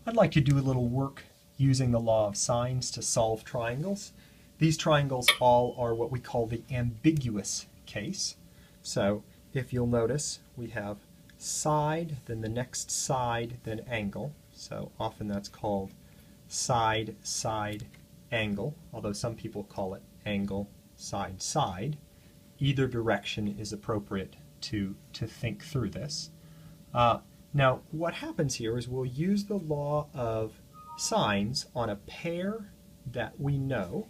I'd like to do a little work using the law of sines to solve triangles. These triangles all are what we call the ambiguous case. So if you'll notice, we have side, then the next side, then angle. So often that's called side, side, angle, although some people call it angle, side, side. Either direction is appropriate to think through this. Now, what happens here is we'll use the law of sines on a pair that we know.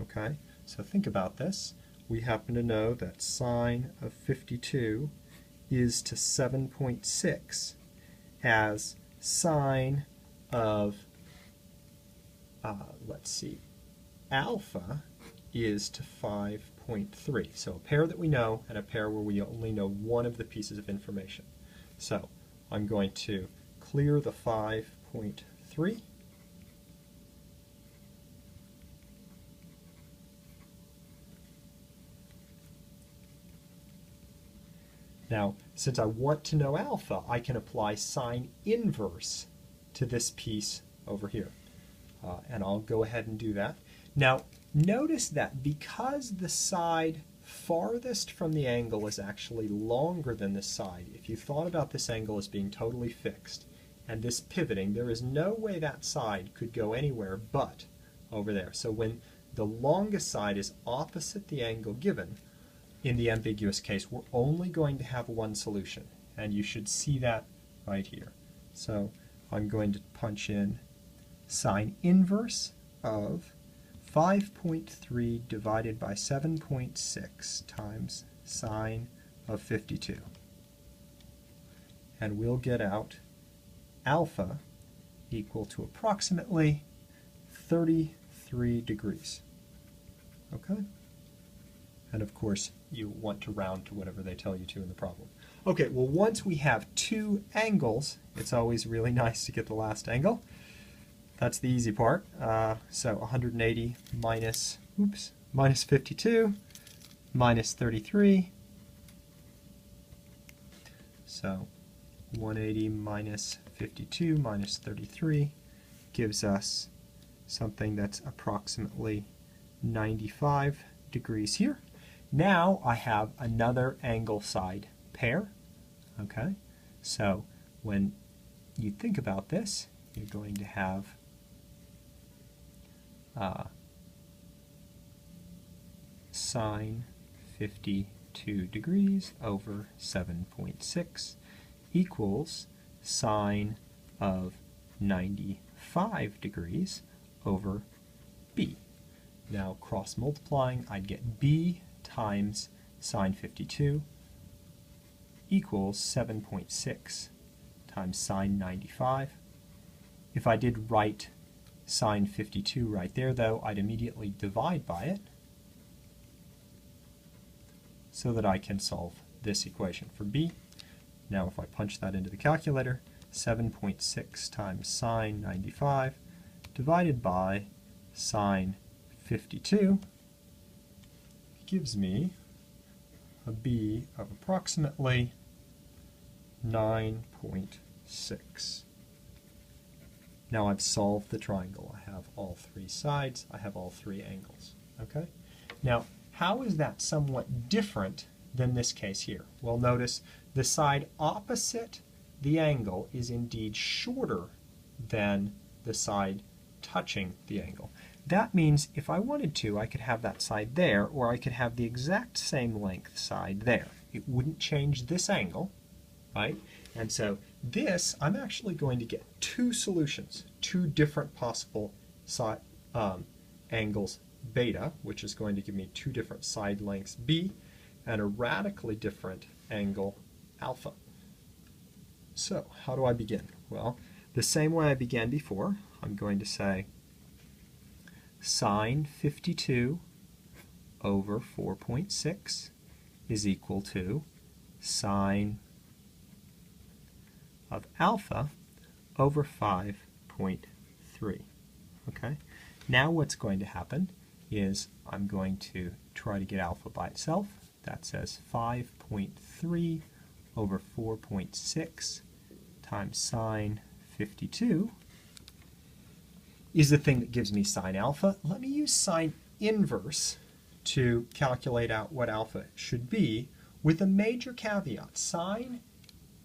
Okay, so think about this. We happen to know that sine of 52 is to 7.6 as sine of, let's see, alpha is to 5.3. So a pair that we know and a pair where we only know one of the pieces of information. So I'm going to clear the 5.3. Now, since I want to know alpha, I can apply sine inverse to this piece over here. And I'll go ahead and do that. Now, notice that because the side farthest from the angle is actually longer than this side, if you thought about this angle as being totally fixed and this pivoting, there is no way that side could go anywhere but over there. So when the longest side is opposite the angle given, in the ambiguous case, we're only going to have one solution, and you should see that right here. So I'm going to punch in sine inverse of 5.3 divided by 7.6 times sine of 52. And we'll get out alpha equal to approximately 33 degrees. Okay? And of course, you want to round to whatever they tell you to in the problem. Okay, well, once we have two angles, it's always really nice to get the last angle. That's the easy part. So 180 minus 52 minus 33. So 180 minus 52 minus 33 gives us something that's approximately 95 degrees here. Now I have another angle side pair. Okay, so when you think about this, you're going to have sine 52 degrees over 7.6 equals sine of 95 degrees over b. Now cross multiplying, I'd get b times sine 52 equals 7.6 times sine 95. If I did write sine 52 right there, though, I'd immediately divide by it so that I can solve this equation for b. Now if I punch that into the calculator, 7.6 times sine 95 divided by sine 52 gives me a b of approximately 9.6. Now I've solved the triangle. I have all three sides, I have all three angles. Okay? Now, how is that somewhat different than this case here? Well, notice the side opposite the angle is indeed shorter than the side touching the angle. That means if I wanted to, I could have that side there, or I could have the exact same length side there. It wouldn't change this angle, right? And so this, I'm actually going to get two solutions, two different possible side, angles beta, which is going to give me two different side lengths b, and a radically different angle alpha. So how do I begin? Well, the same way I began before. I'm going to say sine 52 over 4.6 is equal to sine of alpha over 5.3. Okay? Now what's going to happen is I'm going to try to get alpha by itself. That says 5.3 over 4.6 times sine 52 is the thing that gives me sine alpha. Let me use sine inverse to calculate out what alpha should be, with a major caveat. Sine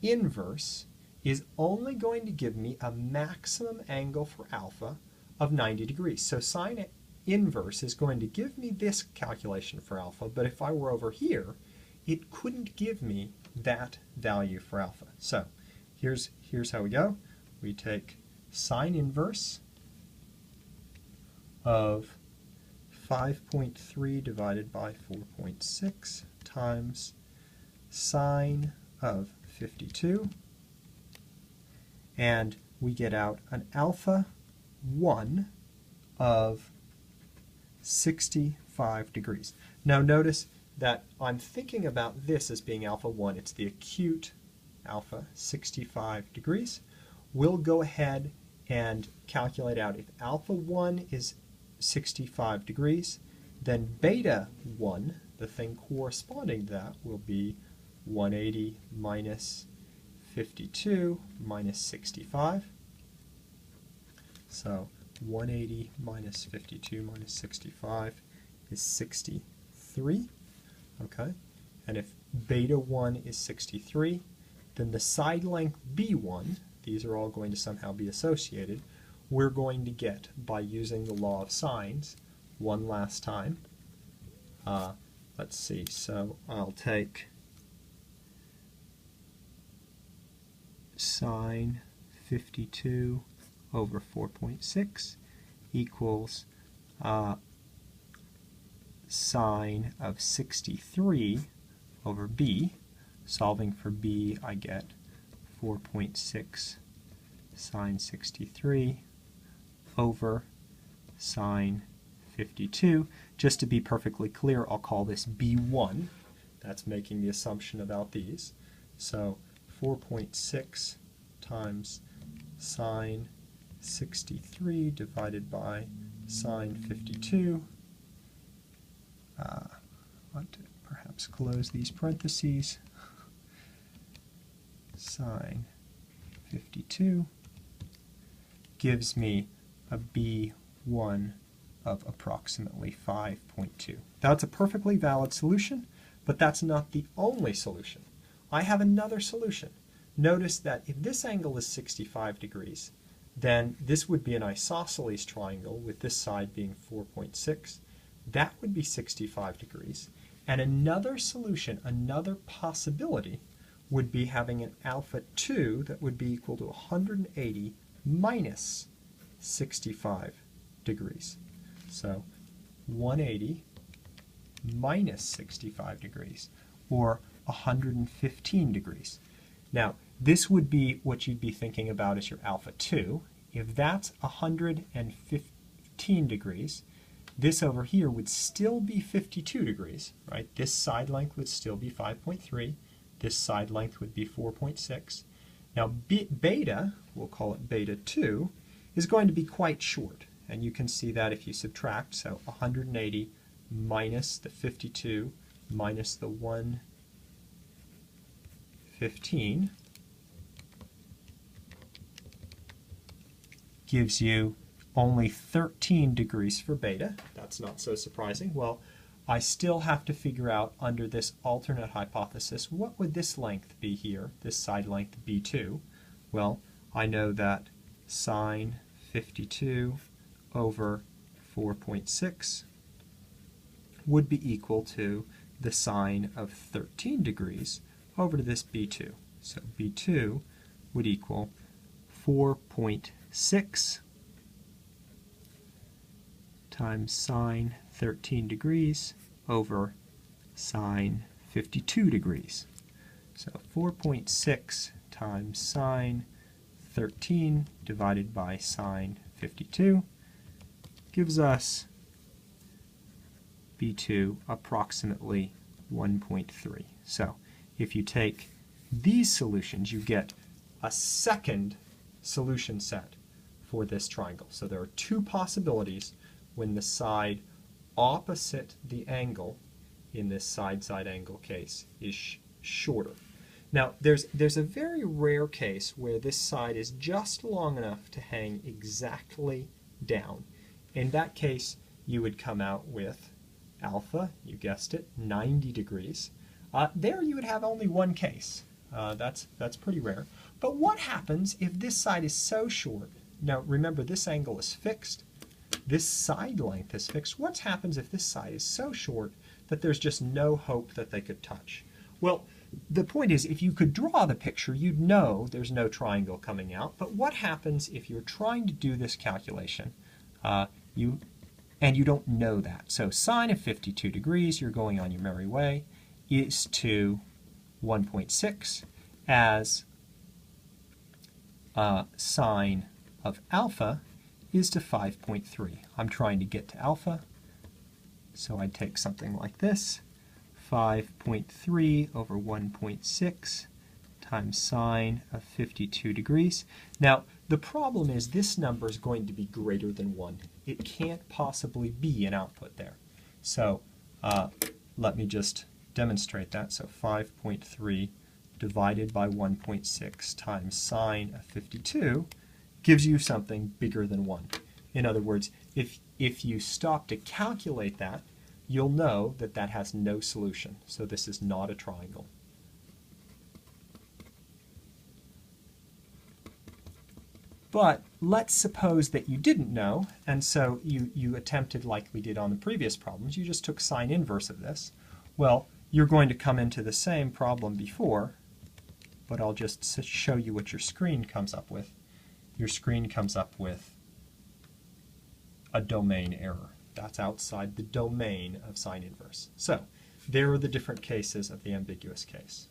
inverse is only going to give me a maximum angle for alpha of 90 degrees. So sine inverse is going to give me this calculation for alpha, but if I were over here, it couldn't give me that value for alpha. So here's how we go. We take sine inverse of 5.3 divided by 4.6 times sine of 52, and we get out an alpha 1 of 65 degrees. Now notice that I'm thinking about this as being alpha 1. It's the acute alpha, 65 degrees. We'll go ahead and calculate out if alpha 1 is 65 degrees, then beta 1, the thing corresponding to that, will be 180 minus 52 minus 65. So 180 minus 52 minus 65 is 63. Okay, and if beta 1 is 63, then the side length B1, these are all going to somehow be associated, we're going to get by using the law of sines one last time. Let's see, so I'll take sine 52 over 4.6 equals sine of 63 over b. Solving for b, I get 4.6 sine 63 over sine 52. Just to be perfectly clear, I'll call this b1. That's making the assumption about these. So 4.6 times sine 63 divided by sine 52. I want to perhaps close these parentheses. Sine 52 gives me a B1 of approximately 5.2. That's a perfectly valid solution, but that's not the only solution. I have another solution. Notice that if this angle is 65 degrees, then this would be an isosceles triangle with this side being 4.6. That would be 65 degrees. And another solution, another possibility, would be having an alpha 2 that would be equal to 180 minus 65 degrees. So 180 minus 65 degrees, or 115 degrees. Now, this would be what you'd be thinking about as your alpha 2. If that's 115 degrees, this over here would still be 52 degrees, right? This side length would still be 5.3. This side length would be 4.6. Now, beta, we'll call it beta 2, is going to be quite short. And you can see that if you subtract, so 180 minus the 52 minus the 115 gives you only 13 degrees for beta. That's not so surprising. Well, I still have to figure out under this alternate hypothesis, what would this length be here, this side length B2? Well, I know that sine 52 over 4.6 would be equal to the sine of 13 degrees over to this B2. So B2 would equal 4.6 times sine 13 degrees over sine 52 degrees. So 4.6 times sine 13 divided by sine 52 gives us B2 approximately 1.3. So if you take these solutions, you get a second solution set for this triangle. So there are two possibilities when the side opposite the angle in this side-side angle case is shorter. Now, there's a very rare case where this side is just long enough to hang exactly down. In that case, you would come out with alpha, you guessed it, 90 degrees. There you would have only one case. That's pretty rare. But what happens if this side is so short? Now remember, this angle is fixed. This side length is fixed. What happens if this side is so short that there's just no hope that they could touch? Well, the point is, if you could draw the picture, you'd know there's no triangle coming out. But what happens if you're trying to do this calculation and you don't know that? So sine of 52 degrees, you're going on your merry way, is to 1.6 as sine of alpha is to 5.3. I'm trying to get to alpha, so I'd take something like this, 5.3 over 1.6 times sine of 52 degrees. Now, the problem is this number is going to be greater than 1. It can't possibly be an output there. So let me just demonstrate that. So 5.3 divided by 1.6 times sine of 52 gives you something bigger than 1. In other words, if you stop to calculate that, you'll know that that has no solution. So this is not a triangle. But let's suppose that you didn't know, and so you attempted like we did on the previous problems. You just took sine inverse of this. Well, you're going to come into the same problem before, but I'll just show you what your screen comes up with. Your screen comes up with a domain error. That's outside the domain of sine inverse. So there are the different cases of the ambiguous case.